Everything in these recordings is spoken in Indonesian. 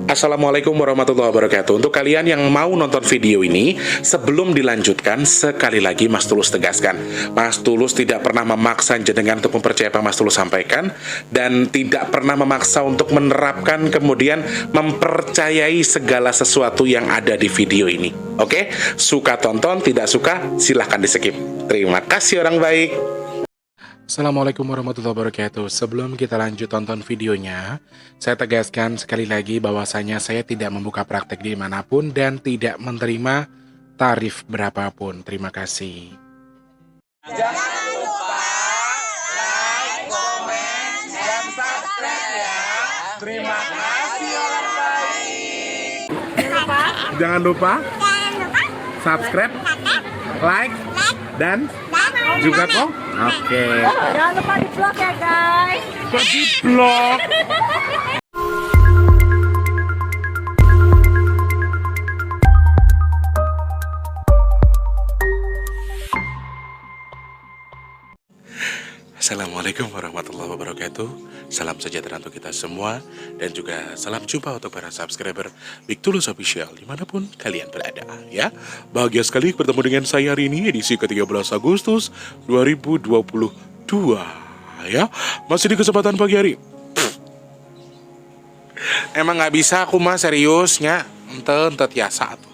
Assalamualaikum warahmatullahi wabarakatuh. Untuk kalian yang mau nonton video ini, sebelum dilanjutkan, sekali lagi Mas Tulus tegaskan, Mas Tulus tidak pernah memaksa jenengan untuk mempercayai apa Mas Tulus sampaikan, dan tidak pernah memaksa untuk menerapkan kemudian mempercayai segala sesuatu yang ada di video ini. Oke? Suka tonton, tidak suka silahkan di skip. Terima kasih orang baik. Assalamualaikum warahmatullahi wabarakatuh. Sebelum kita lanjut tonton videonya, saya tegaskan sekali lagi bahwasanya saya tidak membuka praktek dimanapun dan tidak menerima tarif berapapun. Terima kasih. Jangan lupa like, komen, dan subscribe ya. Terima kasih orang baik. Jangan lupa subscribe, like, dan juga kok. Oke. Jangan lupa di vlog ya guys. Kok di vlog? Assalamualaikum warahmatullahi wabarakatuh. Salam sejahtera untuk kita semua, dan juga salam jumpa untuk para subscriber Big Tulus Official dimanapun kalian berada ya. Bahagia sekali bertemu dengan saya hari ini, edisi ke-13 Agustus 2022 ya. Masih di kesempatan pagi hari. Emang nggak bisa aku mah seriusnya, ente tiasa tuh.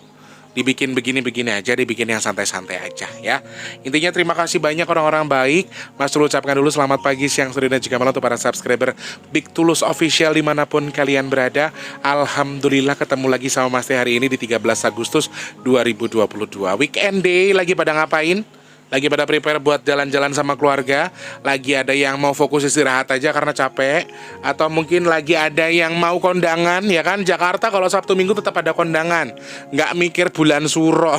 Dibikin begini-begini aja, dibikin yang santai-santai aja ya. Intinya terima kasih banyak orang-orang baik. Mas Tulus ucapkan dulu selamat pagi, siang, sore, dan juga malam untuk para subscriber Big Tulus Official dimanapun kalian berada. Alhamdulillah ketemu lagi sama Mas Teh hari ini di 13 Agustus 2022. Weekend day, lagi pada ngapain? Lagi pada prepare buat jalan-jalan sama keluarga? Lagi ada yang mau fokus istirahat aja karena capek? Atau mungkin lagi ada yang mau kondangan, ya kan? Jakarta kalau Sabtu Minggu tetap ada kondangan, nggak mikir bulan suro.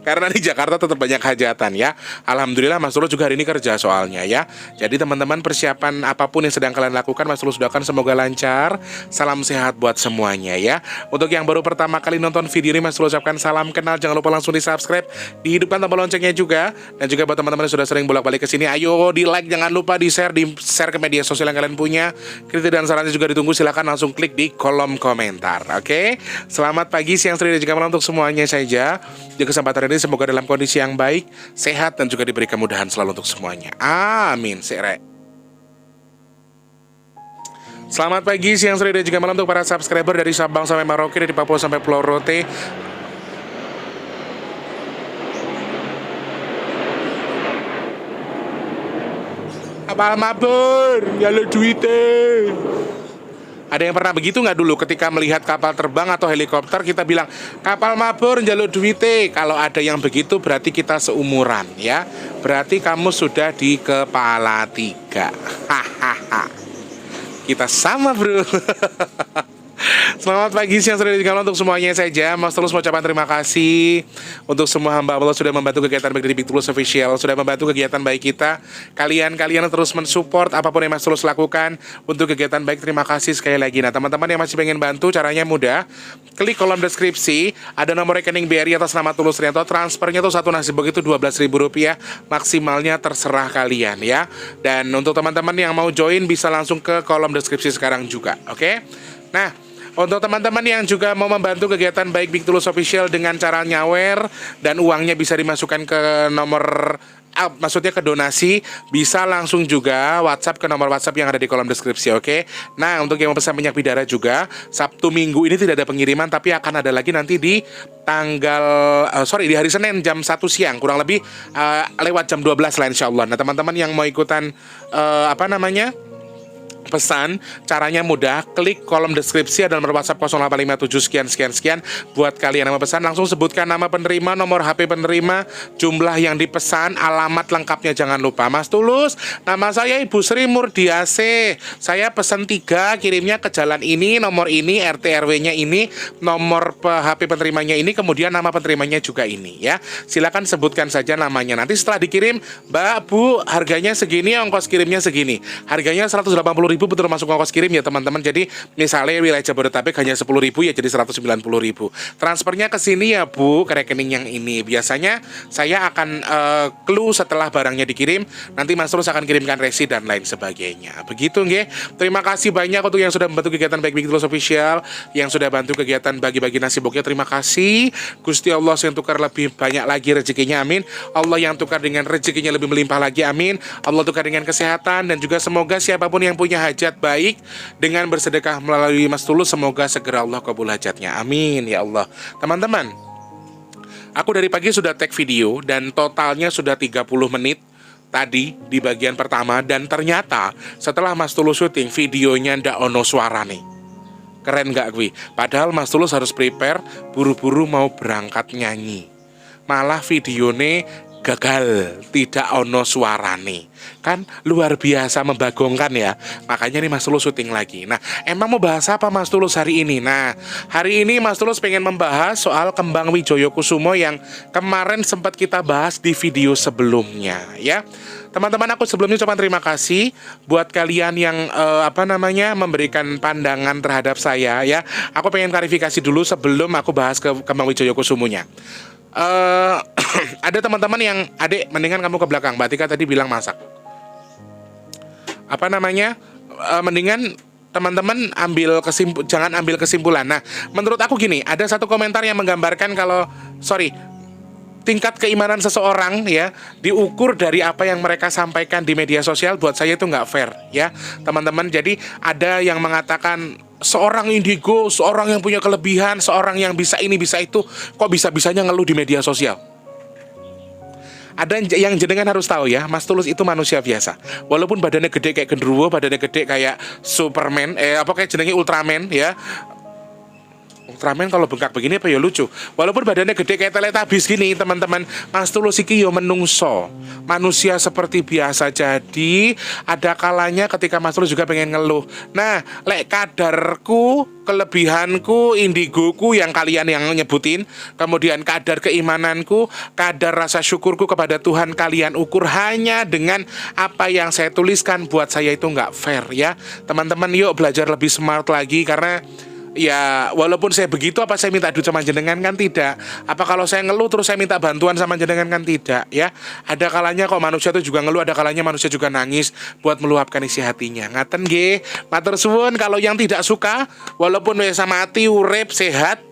Karena di Jakarta tetap banyak hajatan ya. Alhamdulillah Mas Tulus juga hari ini kerja soalnya ya. Jadi teman-teman, persiapan apapun yang sedang kalian lakukan, Mas Tulus doakan semoga lancar. Salam sehat buat semuanya ya. Untuk yang baru pertama kali nonton video ini, Mas Tulus ucapkan salam kenal. Jangan lupa langsung di subscribe, dihidupkan tombol loncengnya juga. Dan juga buat teman-teman yang sudah sering bolak-balik ke sini, ayo di like, jangan lupa di share ke media sosial yang kalian punya. Kritik dan sarannya juga ditunggu, silakan langsung klik di kolom komentar. Oke? Selamat pagi, siang, sore, dan juga malam untuk semuanya saja. Di kesempatan ini semoga dalam kondisi yang baik, sehat, dan juga diberi kemudahan selalu untuk semuanya. Amin. Selamat pagi, siang, sore, dan juga malam untuk para subscriber dari Sabang sampai Merauke, dari Papua sampai Pulau Rote. Kapal mabur, jalur duitnya. Ada yang pernah begitu nggak dulu ketika melihat kapal terbang atau helikopter kita bilang kapal mabur njaluk duite? Kalau ada yang begitu berarti kita seumuran ya. Berarti kamu sudah di kepala 3. Hahaha. Kita sama bro. Selamat pagi, siang, sore, dan juga malam untuk semuanya saja. Mas Tulus mengucapkan terima kasih untuk semua hamba Allah sudah membantu kegiatan baik dari Big Tulus Official, sudah membantu kegiatan baik kita. Kalian terus mensupport apapun yang Mas Tulus lakukan untuk kegiatan baik. Terima kasih sekali lagi. Nah, teman-teman yang masih pengen bantu, caranya mudah. Klik kolom deskripsi, ada nomor rekening BRI atas nama Tulus Rianto. Transfernya tuh satu nasibuk itu Rp12.000, maksimalnya terserah kalian ya. Dan untuk teman-teman yang mau join bisa langsung ke kolom deskripsi sekarang juga. Oke? Nah, untuk teman-teman yang juga mau membantu kegiatan baik Big Tulus Official dengan cara nyawer dan uangnya bisa dimasukkan ke nomor, maksudnya ke donasi, bisa langsung juga WhatsApp ke nomor WhatsApp yang ada di kolom deskripsi, oke? Nah, untuk yang mau pesan minyak bidara juga, Sabtu Minggu ini tidak ada pengiriman, tapi akan ada lagi nanti di di hari Senin jam 1 siang, kurang lebih lewat jam 12 lah insya Allah. Nah, teman-teman yang mau ikutan pesan, caranya mudah, klik kolom deskripsi, ada nomor WhatsApp 0857 sekian. Buat kalian yang mau pesan, langsung sebutkan nama penerima, nomor HP penerima, jumlah yang dipesan, alamat lengkapnya jangan lupa. Mas Tulus, nama saya Ibu Sri Murdiase, saya pesan 3, kirimnya ke jalan ini, nomor ini, RT RW-nya ini, nomor HP penerimanya ini, kemudian nama penerimanya juga ini ya. Silakan sebutkan saja namanya. Nanti setelah dikirim, Mbak, Bu, harganya segini, ongkos kirimnya segini. Harganya 180.000 10.000 betul masuk ongkos kirim ya teman-teman. Jadi misalnya wilayah Jabodetabek hanya 10.000 ya jadi 190.000. Transfernya ke sini ya Bu, ke rekening yang ini. Biasanya saya akan clue setelah barangnya dikirim, nanti Mas Tulus akan kirimkan resi dan lain sebagainya. Begitu nggih. Terima kasih banyak untuk yang sudah membantu kegiatan Baik Big Tulus Official, yang sudah bantu kegiatan bagi-bagi nasi boknya. Terima kasih. Gusti Allah yang tukar lebih banyak lagi rezekinya, amin. Allah yang tukar dengan rezekinya lebih melimpah lagi, amin. Allah tukar dengan kesehatan, dan juga semoga siapapun yang punya hajat baik dengan bersedekah melalui Mas Tulus, semoga segera Allah kabul hajatnya, amin ya Allah. Teman-teman, aku dari pagi sudah tag video dan totalnya sudah 30 menit tadi di bagian pertama, dan ternyata setelah Mas Tulus syuting videonya ndak ono suarane. Keren gak gue? Padahal Mas Tulus harus prepare buru-buru mau berangkat nyanyi, malah videone gagal, tidak ono suarane. Kan luar biasa membagongkan ya. Makanya nih Mas Tulus syuting lagi. Nah, emang mau bahas apa Mas Tulus hari ini? Nah, hari ini Mas Tulus pengen membahas soal Kembang Wijaya Kusumo yang kemarin sempat kita bahas di video sebelumnya ya. Teman-teman, aku sebelumnya ucapkan terima kasih buat kalian yang memberikan pandangan terhadap saya ya. Aku pengen klarifikasi dulu sebelum aku bahas ke Kembang Wijaya Kusumonya. Ada teman-teman yang, Adek, mendingan kamu ke belakang. Mbak Tika tadi bilang masak. Mendingan teman-teman jangan ambil kesimpulan. Nah, menurut aku gini, ada satu komentar yang menggambarkan kalau, tingkat keimanan seseorang ya diukur dari apa yang mereka sampaikan di media sosial. Buat saya itu nggak fair ya teman-teman. Jadi ada yang mengatakan seorang indigo, seorang yang punya kelebihan, seorang yang bisa ini bisa itu, kok bisa-bisanya ngeluh di media sosial. Ada yang jenengan harus tahu ya, Mas Tulus itu manusia biasa. Walaupun badannya gede kayak genderuwo, badannya gede kayak Superman, kayak jenenge Ultraman ya. Ultraman kalau bengkak begini apa ya lucu. Walaupun badannya gede kayak Teletubbies gini teman-teman, Mas Tulus iki yo menungso, manusia seperti biasa. Jadi ada kalanya ketika Mas Tulus juga pengen ngeluh. Nah, lek kadarku, kelebihanku, indigoku yang kalian yang nyebutin, kemudian kadar keimananku, kadar rasa syukurku kepada Tuhan kalian ukur hanya dengan apa yang saya tuliskan. Buat saya itu nggak fair ya teman-teman. Yuk belajar lebih smart lagi, karena ya walaupun saya begitu, apa saya minta duit sama jenengan? Kan tidak. Apa kalau saya ngeluh terus saya minta bantuan sama jenengan? Kan tidak ya. Ada kalanya kok manusia itu juga ngeluh, ada kalanya manusia juga nangis buat meluapkan isi hatinya. Ngaten nggih. Matur suwun. Kalau yang tidak suka, walaupun bisa mati, urip, sehat,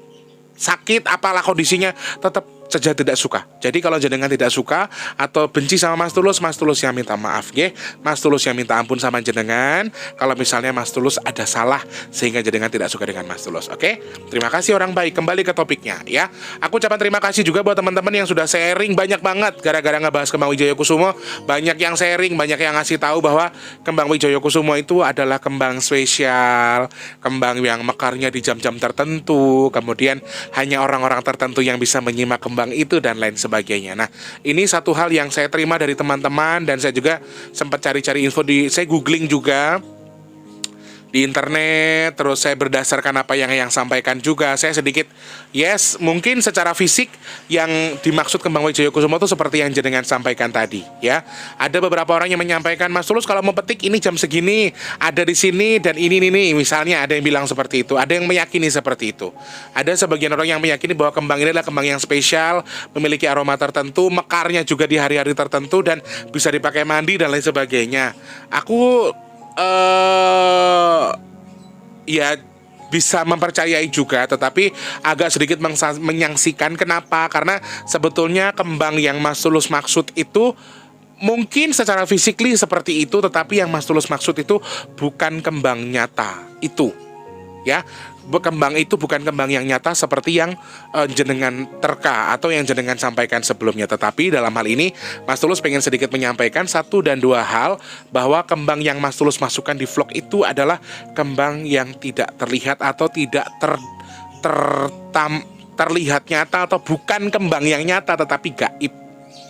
sakit, apalah kondisinya, tetap saja tidak suka. Jadi kalau jenengan tidak suka atau benci sama Mas Tulus yang minta maaf nggih. Mas Tulus yang minta ampun sama jenengan kalau misalnya Mas Tulus ada salah sehingga jenengan tidak suka dengan Mas Tulus. Oke? Terima kasih orang baik. Kembali ke topiknya ya. Aku ucapkan terima kasih juga buat teman-teman yang sudah sharing banyak banget gara-gara ngebahas Kembang Wijaya Kusumo. Banyak yang sharing, banyak yang ngasih tahu bahwa Kembang Wijaya Kusumo itu adalah kembang spesial, kembang yang mekarnya di jam-jam tertentu, kemudian hanya orang-orang tertentu yang bisa menyimak kembang itu dan lain sebagainya. Nah, ini satu hal yang saya terima dari teman-teman, dan saya juga sempat cari-cari info saya googling juga di internet, terus saya berdasarkan apa yang sampaikan juga. Saya sedikit mungkin secara fisik yang dimaksud Kembang Wijaya Kusumo itu seperti yang jenengan sampaikan tadi ya. Ada beberapa orang yang menyampaikan, Mas Tulus kalau mau petik ini jam segini, ada di sini dan ini misalnya ada yang bilang seperti itu, ada yang meyakini seperti itu. Ada sebagian orang yang meyakini bahwa kembang ini adalah kembang yang spesial, memiliki aroma tertentu, mekarnya juga di hari-hari tertentu dan bisa dipakai mandi dan lain sebagainya. Aku ya bisa mempercayai juga, tetapi agak sedikit menyangsikan. Kenapa? Karena sebetulnya kembang yang Mas Tulus maksud itu mungkin secara fisikly seperti itu, tetapi yang Mas Tulus maksud itu bukan kembang nyata itu ya. Kembang itu bukan kembang yang nyata seperti yang jenengan terka atau yang jenengan sampaikan sebelumnya. Tetapi dalam hal ini Mas Tulus pengen sedikit menyampaikan satu dan dua hal, bahwa kembang yang Mas Tulus masukkan di vlog itu adalah kembang yang tidak terlihat atau tidak terlihat nyata, atau bukan kembang yang nyata tetapi gaib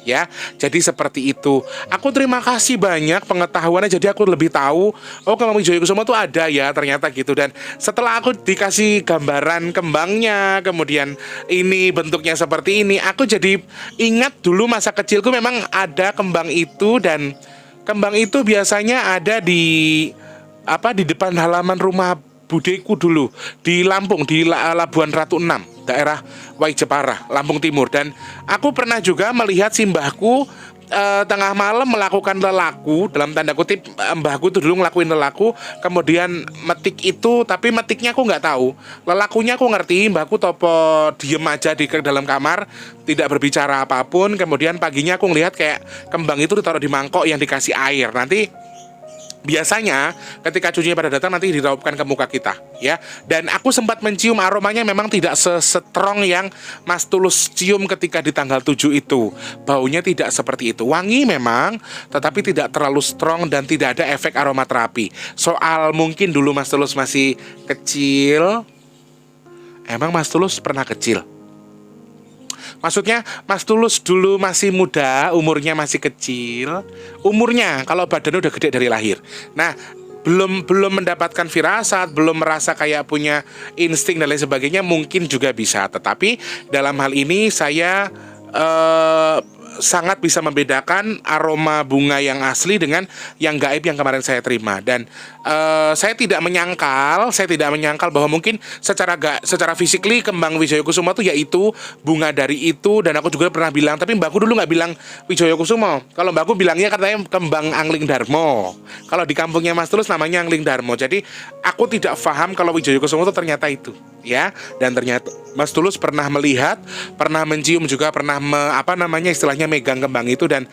ya. Jadi seperti itu. Aku terima kasih banyak pengetahuannya, jadi aku lebih tahu Kembang Wijaya Kusumo itu ada ya ternyata gitu. Dan setelah aku dikasih gambaran kembangnya, kemudian ini bentuknya seperti ini, aku jadi ingat dulu masa kecilku memang ada kembang itu. Dan kembang itu biasanya ada di di depan halaman rumah budeku dulu di Lampung, di Labuan Ratu 6, daerah Waijepara, Lampung Timur. Dan aku pernah juga melihat simbahku tengah malam melakukan lelaku, dalam tanda kutip. Mbahku tuh dulu ngelakuin lelaku, kemudian metik itu, tapi metiknya aku nggak tahu, lelakunya aku ngerti. Mbahku topo diem aja di dalam kamar, tidak berbicara apapun. Kemudian paginya aku ngelihat kayak kembang itu ditaruh di mangkok yang dikasih air. Nanti biasanya ketika cucunya pada datang nanti diraupkan ke muka kita, ya. Dan aku sempat mencium aromanya, memang tidak sestrong yang Mas Tulus cium ketika di tanggal 7 itu. Baunya tidak seperti itu. Wangi memang, tetapi tidak terlalu strong dan tidak ada efek aromaterapi. Soal mungkin dulu Mas Tulus masih kecil. Emang Mas Tulus pernah kecil? Maksudnya Mas Tulus dulu masih muda, umurnya masih kecil. Umurnya, kalau badannya udah gede dari lahir. Nah, belum mendapatkan firasat, belum merasa kayak punya insting dan lain sebagainya, mungkin juga bisa. Tetapi dalam hal ini saya sangat bisa membedakan aroma bunga yang asli dengan yang gaib yang kemarin saya terima. Dan saya tidak menyangkal bahwa mungkin secara physically kembang Wijaya Kusuma itu yaitu bunga dari itu. Dan aku juga pernah bilang, tapi mbakku dulu nggak bilang Wijaya Kusuma. Kalau mbakku bilangnya katanya kembang Angling Darmo. Kalau di kampungnya Mas Tulus namanya Angling Darmo. Jadi aku tidak paham kalau Wijaya Kusuma itu ternyata itu, ya. Dan ternyata Mas Tulus pernah melihat, pernah mencium juga, pernah istilahnya megang kembang itu. Dan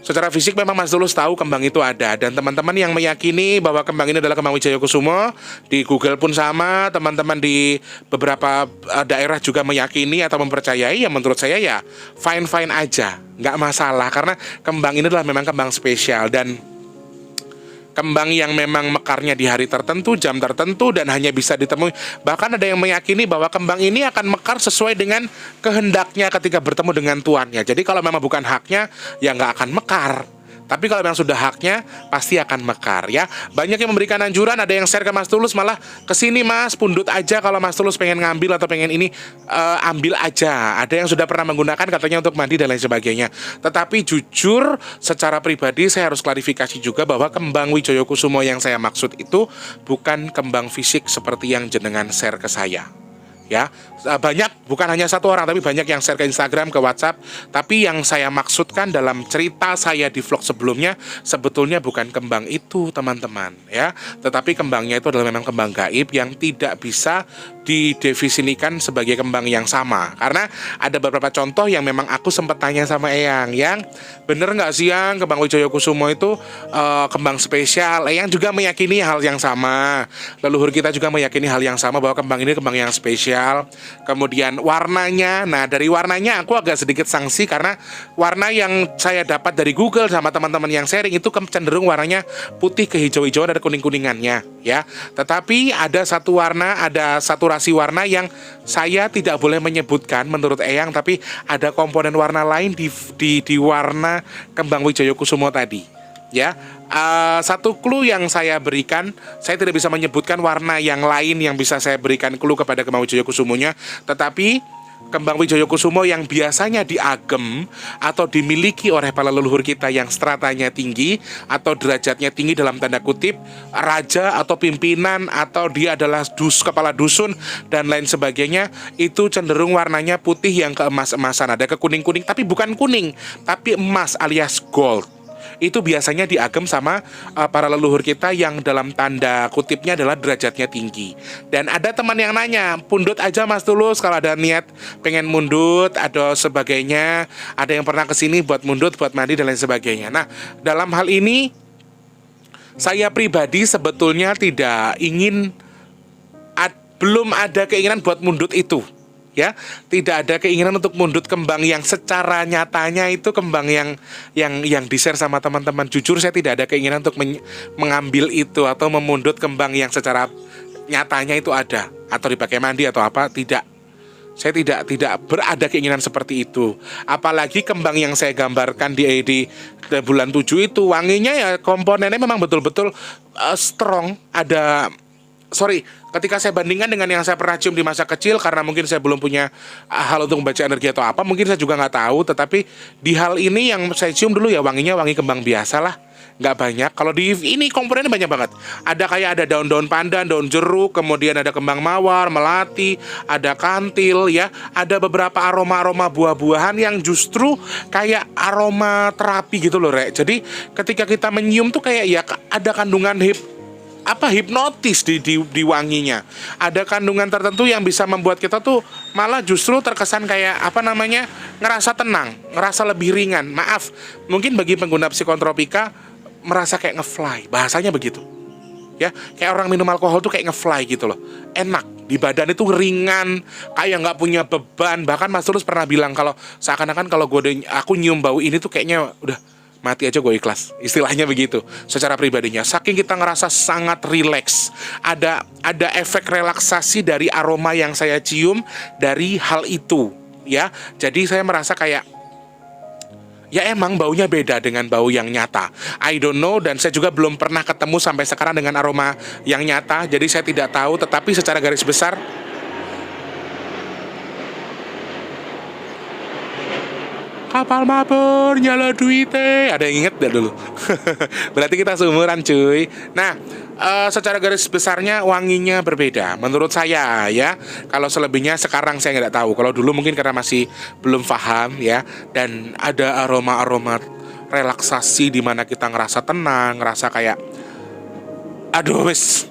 secara fisik memang Mas Tulus tahu kembang itu ada. Dan teman-teman yang meyakini bahwa kembang ini adalah kembang Wijaya Kusuma, di Google pun sama, teman-teman di beberapa daerah juga meyakini atau mempercayai. Ya menurut saya ya fine-fine aja, nggak masalah. Karena kembang ini adalah memang kembang spesial, dan kembang yang memang mekarnya di hari tertentu, jam tertentu, dan hanya bisa ditemui. Bahkan ada yang meyakini bahwa kembang ini akan mekar sesuai dengan kehendaknya ketika bertemu dengan tuannya. Jadi kalau memang bukan haknya, ya nggak akan mekar. Tapi kalau memang sudah haknya, pasti akan mekar, ya. Banyak yang memberikan anjuran, ada yang share ke Mas Tulus, malah kesini Mas, pundut aja kalau Mas Tulus pengen ngambil atau pengen ini, ambil aja. Ada yang sudah pernah menggunakan katanya untuk mandi dan lain sebagainya. Tetapi jujur, secara pribadi saya harus klarifikasi juga bahwa kembang Wijaya Kusuma yang saya maksud itu bukan kembang fisik seperti yang jenengan share ke saya. Ya, banyak, bukan hanya satu orang, tapi banyak yang share ke Instagram, ke WhatsApp. Tapi yang saya maksudkan dalam cerita saya di vlog sebelumnya sebetulnya bukan kembang itu, teman-teman, ya. Tetapi kembangnya itu adalah memang kembang gaib yang tidak bisa didefinisikan sebagai kembang yang sama. Karena ada beberapa contoh yang memang aku sempat tanya sama Eyang, yang bener nggak sih Yang kembang Wijaya Kusuma itu kembang spesial? Eyang juga meyakini hal yang sama. Leluhur kita juga meyakini hal yang sama bahwa kembang ini kembang yang spesial. Kemudian warnanya, nah dari warnanya aku agak sedikit sanksi karena warna yang saya dapat dari Google sama teman-teman yang sharing itu cenderung warnanya putih kehijau-hijauan, ada kuning-kuningannya, ya. Tetapi ada satu warna, ada saturasi warna yang saya tidak boleh menyebutkan menurut Eyang, tapi ada komponen warna lain di warna kembang Wijaya Kusuma tadi, ya. Satu clue yang saya berikan, saya tidak bisa menyebutkan warna yang lain yang bisa saya berikan clue kepada kembang Wijaya Kusumanya. Tetapi kembang Wijaya Kusuma yang biasanya diagem atau dimiliki oleh para leluhur kita yang stratanya tinggi atau derajatnya tinggi dalam tanda kutip, raja atau pimpinan, atau dia adalah kepala dusun dan lain sebagainya, itu cenderung warnanya putih yang keemas-emasan, ada kekuning-kuning, tapi bukan kuning, tapi emas alias gold. Itu biasanya diagem sama para leluhur kita yang dalam tanda kutipnya adalah derajatnya tinggi. Dan ada teman yang nanya, pundut aja Mas Tulus kalau ada niat pengen mundut atau sebagainya. Ada yang pernah kesini buat mundut, buat mandi dan lain sebagainya. Nah, dalam hal ini saya pribadi sebetulnya tidak ingin, belum ada keinginan buat mundut itu, ya. Tidak ada keinginan untuk mundut kembang yang secara nyatanya itu kembang yang di-share sama teman-teman. Jujur saya tidak ada keinginan untuk mengambil itu atau memundut kembang yang secara nyatanya itu ada atau dipakai mandi atau apa, tidak. Saya tidak berada keinginan seperti itu. Apalagi kembang yang saya gambarkan di bulan 7 itu wanginya ya komponennya memang betul-betul strong, ada sorry, ketika saya bandingkan dengan yang saya pernah cium di masa kecil, karena mungkin saya belum punya hal untuk membaca energi atau apa, mungkin saya juga nggak tahu. Tetapi di hal ini yang saya cium dulu ya wanginya wangi kembang biasa lah, nggak banyak. Kalau di ini komponennya banyak banget. Ada kayak ada daun-daun pandan, daun jeruk, kemudian ada kembang mawar, melati, ada kantil ya. Ada beberapa aroma-aroma buah-buahan yang justru kayak aroma terapi gitu loh, Rek. Jadi ketika kita menyium tuh kayak ya ada kandungan hipnotis di wanginya. Ada kandungan tertentu yang bisa membuat kita tuh malah justru terkesan kayak ngerasa tenang, ngerasa lebih ringan. Maaf, mungkin bagi pengguna psikotropika merasa kayak ngefly, bahasanya begitu. Ya, kayak orang minum alkohol tuh kayak ngefly gitu loh. Enak, di badan itu ringan, kayak nggak punya beban. Bahkan Mas Tulus pernah bilang kalau seakan-akan kalau aku nyium bau ini tuh kayaknya udah mati aja gue ikhlas, istilahnya begitu. Secara pribadinya, saking kita ngerasa sangat rileks, ada efek relaksasi dari aroma yang saya cium dari hal itu, ya. Jadi saya merasa kayak ya emang baunya beda dengan bau yang nyata. I don't know, dan saya juga belum pernah ketemu sampai sekarang dengan aroma yang nyata. Jadi saya tidak tahu, tetapi secara garis besar kapal mabur, nyala duite. Ada yang inget gak dulu? Berarti kita seumuran cuy. Nah, secara garis besarnya wanginya berbeda menurut saya ya. Kalau selebihnya sekarang saya nggak tahu. Kalau dulu mungkin karena masih belum paham ya. Dan ada aroma-aroma relaksasi di mana kita ngerasa tenang, ngerasa kayak aduh wes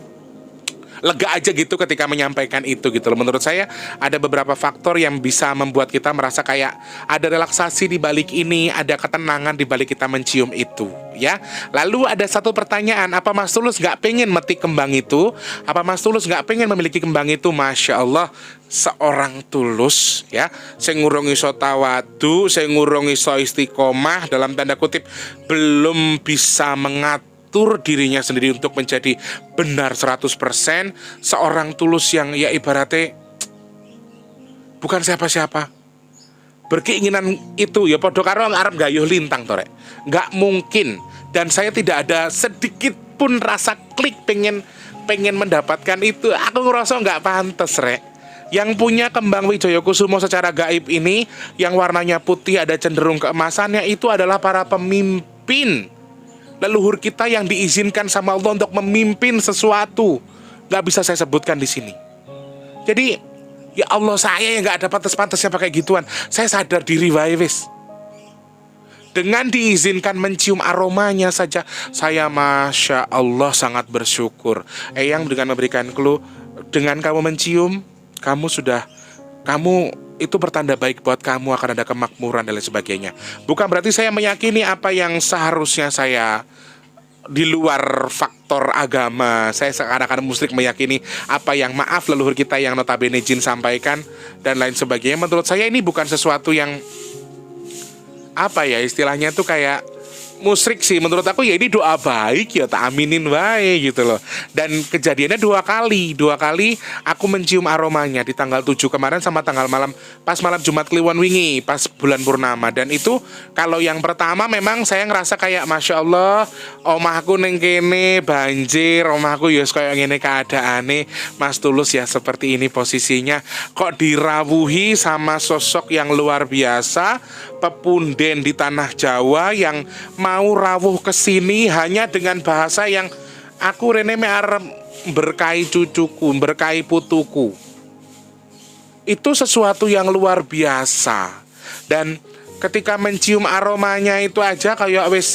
lega aja gitu ketika menyampaikan itu gitu loh. Menurut saya ada beberapa faktor yang bisa membuat kita merasa kayak ada relaksasi di balik ini, ada ketenangan di balik kita mencium itu ya. Lalu ada satu pertanyaan, apa Mas Tulus nggak pengen metik kembang itu? Apa Mas Tulus nggak pengen memiliki kembang itu? Masya Allah, seorang tulus ya, saya ngurung iso tawadu, saya ngurung iso istiqomah, dalam tanda kutip belum bisa mengatur dirinya sendiri untuk menjadi benar 100%. Seorang tulus yang ya ibaratnya bukan siapa-siapa, berkeinginan itu ya podo karo arep gayuh lintang to, Rek. Nggak mungkin. Dan saya tidak ada sedikit pun rasa klik pengen mendapatkan itu. Aku ngerasa nggak pantas, Rek. Yang punya kembang Wijaya Kusumo secara gaib ini, yang warnanya putih ada cenderung keemasannya, itu adalah para pemimpin leluhur kita yang diizinkan sama Allah untuk memimpin sesuatu. Gak bisa saya sebutkan di sini. Jadi ya Allah, saya yang gak ada pantas-pantasnya pakai gituan. Saya sadar diri wae wis. Dengan diizinkan mencium aromanya saja, saya Masya Allah sangat bersyukur. Eyang dengan memberikan clue, dengan kamu mencium, kamu itu bertanda baik buat kamu, akan ada kemakmuran dan lain sebagainya. Bukan berarti saya meyakini apa yang seharusnya saya di luar faktor agama. Saya seakan-akan musyrik meyakini apa yang maaf leluhur kita yang notabene jin sampaikan dan lain sebagainya. Menurut saya ini bukan sesuatu yang apa ya istilahnya tuh kayak musyrik sih. Menurut aku ya ini doa baik ya, tak aminin baik gitu loh. Dan kejadiannya dua kali aku mencium aromanya di tanggal 7 kemarin sama tanggal pas malam Jumat Kliwon wingi pas bulan purnama. Dan itu kalau yang pertama memang saya ngerasa kayak Masya Allah, omahku neng kene banjir, omahku ya kayak ngene keadaane, Mas Tulus ya seperti ini posisinya, kok dirawuhi sama sosok yang luar biasa, pepunden di tanah Jawa yang mau rawuh ke sini hanya dengan bahasa yang aku rene me arep berkahi cucuku, berkahi putuku. Itu sesuatu yang luar biasa. Dan ketika mencium aromanya itu aja kayak wis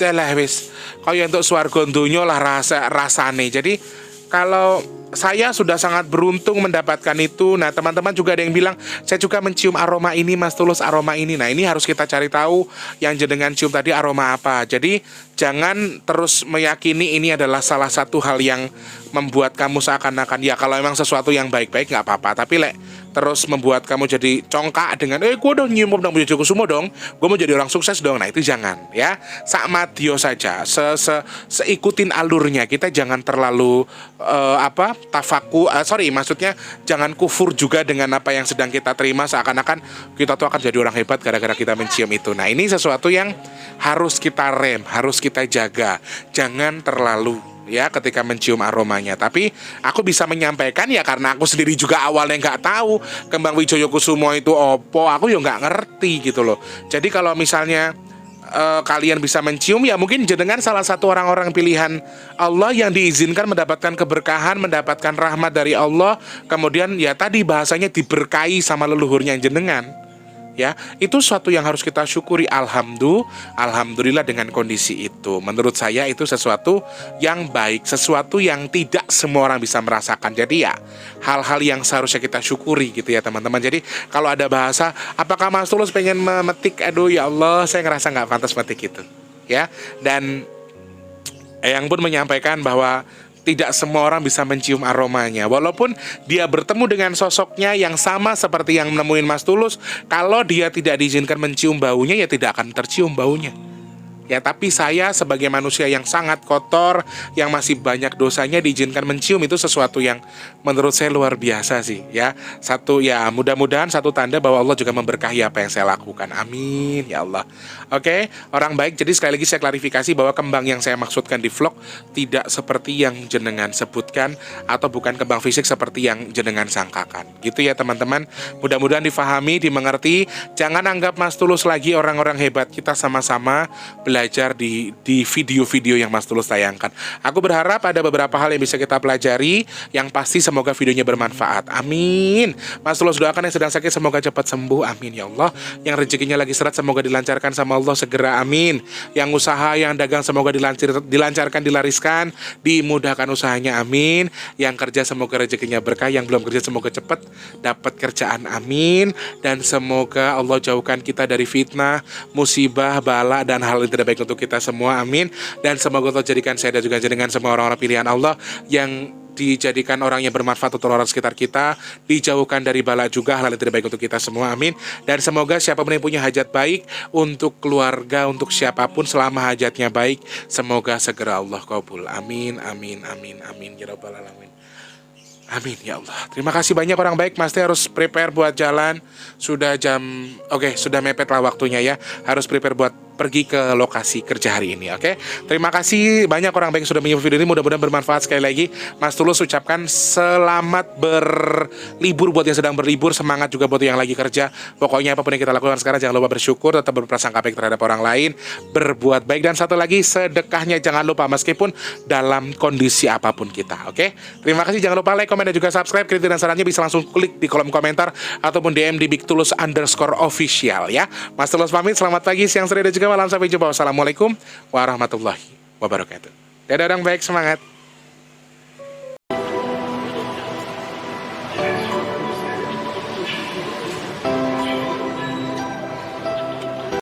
kayak untuk swarga donya lah rasane. Jadi kalau saya sudah sangat beruntung mendapatkan itu. Nah teman-teman juga ada yang bilang saya juga mencium aroma ini Mas Tulus, aroma ini. Nah ini harus kita cari tahu yang jenengan cium tadi aroma apa. Jadi jangan terus meyakini ini adalah salah satu hal yang membuat kamu seakan-akan ya kalau memang sesuatu yang baik-baik nggak apa-apa. Tapi terus membuat kamu jadi congkak dengan gue udah nyium nang Wijaya Kusumo dong, gue mau jadi orang sukses dong. Nah itu jangan ya, sakmadio saja, seikutin alurnya. Kita jangan terlalu maksudnya jangan kufur juga dengan apa yang sedang kita terima, seakan-akan kita tuh akan jadi orang hebat gara-gara kita mencium itu. Nah ini sesuatu yang harus kita rem, harus kita jaga. Jangan terlalu ya ketika mencium aromanya. Tapi aku bisa menyampaikan ya karena aku sendiri juga awalnya nggak tahu kembang Wijoyo Kusumo itu opo, aku ya nggak ngerti gitu loh. Jadi kalau misalnya kalian bisa mencium, ya mungkin jenengan salah satu orang-orang pilihan Allah yang diizinkan mendapatkan keberkahan, mendapatkan rahmat dari Allah. Kemudian ya tadi bahasanya diberkahi sama leluhurnya jenengan. Ya, itu suatu yang harus kita syukuri. Alhamdulillah dengan kondisi itu. Menurut saya itu sesuatu yang baik, sesuatu yang tidak semua orang bisa merasakan. Jadi ya, hal-hal yang seharusnya kita syukuri gitu ya teman-teman. Jadi kalau ada bahasa, apakah Mas Tulus pengen memetik, aduh ya Allah, saya ngerasa nggak pantas metik itu. Ya, dan Eyang pun menyampaikan bahwa tidak semua orang bisa mencium aromanya. Walaupun dia bertemu dengan sosoknya yang sama seperti yang nemuin Mas Tulus, kalau dia tidak diizinkan mencium baunya, ya tidak akan tercium baunya. Ya, tapi saya sebagai manusia yang sangat kotor, yang masih banyak dosanya, diizinkan mencium, itu sesuatu yang menurut saya luar biasa sih. Ya, satu ya mudah-mudahan satu tanda bahwa Allah juga memberkahi apa yang saya lakukan. Amin ya Allah. Oke, orang baik. Jadi sekali lagi saya klarifikasi bahwa kembang yang saya maksudkan di vlog tidak seperti yang jenengan sebutkan, atau bukan kembang fisik seperti yang jenengan sangkakan. Gitu ya teman-teman. Mudah-mudahan difahami, dimengerti. Jangan anggap Mas Tulus lagi orang-orang hebat. Kita sama-sama belajar di video-video yang Mas Tulus tayangkan. Aku berharap ada beberapa hal yang bisa kita pelajari. Yang pasti semoga videonya bermanfaat. Amin. Mas Tulus doakan yang sedang sakit semoga cepat sembuh. Amin ya Allah. Yang rezekinya lagi seret semoga dilancarkan sama Allah segera. Amin. Yang usaha, yang dagang semoga dilancarkan, dilariskan, dimudahkan usahanya. Amin. Yang kerja semoga rezekinya berkah. Yang belum kerja semoga cepat dapat kerjaan. Amin. Dan semoga Allah jauhkan kita dari fitnah, musibah, bala, dan hal yang tidak baik untuk kita semua. Amin. Dan semoga Allah jadikan saya dan juga jenengan semua orang-orang pilihan Allah yang dijadikan orang yang bermanfaat untuk orang sekitar kita, dijauhkan dari bala juga, hal yang tidak baik untuk kita semua. Amin. Dan semoga siapapun yang punya hajat baik untuk keluarga, untuk siapapun selama hajatnya baik, semoga segera Allah kabul. Amin, amin, amin, amin ya rabbal alamin. Amin ya Allah. Terima kasih banyak orang baik. Mas Teh harus prepare buat jalan. Sudah jam, sudah mepet lah waktunya ya. Harus prepare buat pergi ke lokasi kerja hari ini. Terima kasih banyak orang baik yang sudah menyimak video ini. Mudah-mudahan bermanfaat. Sekali lagi Mas Tulus ucapkan selamat berlibur buat yang sedang berlibur. Semangat juga buat yang lagi kerja. Pokoknya apapun yang kita lakukan sekarang, jangan lupa bersyukur, tetap berprasangka baik terhadap orang lain, berbuat baik. Dan satu lagi, sedekahnya jangan lupa meskipun dalam kondisi apapun kita. Terima kasih. Jangan lupa like, komen, dan juga subscribe. Kritik dan sarannya bisa langsung klik di kolom komentar ataupun DM di @bigtulus_official ya. Mas Tulus pamit. Selamat pagi, siang, sore, dan juga malam. Sampai jumpa. Wassalamualaikum warahmatullahi wabarakatuh. Dadah orang baik, semangat.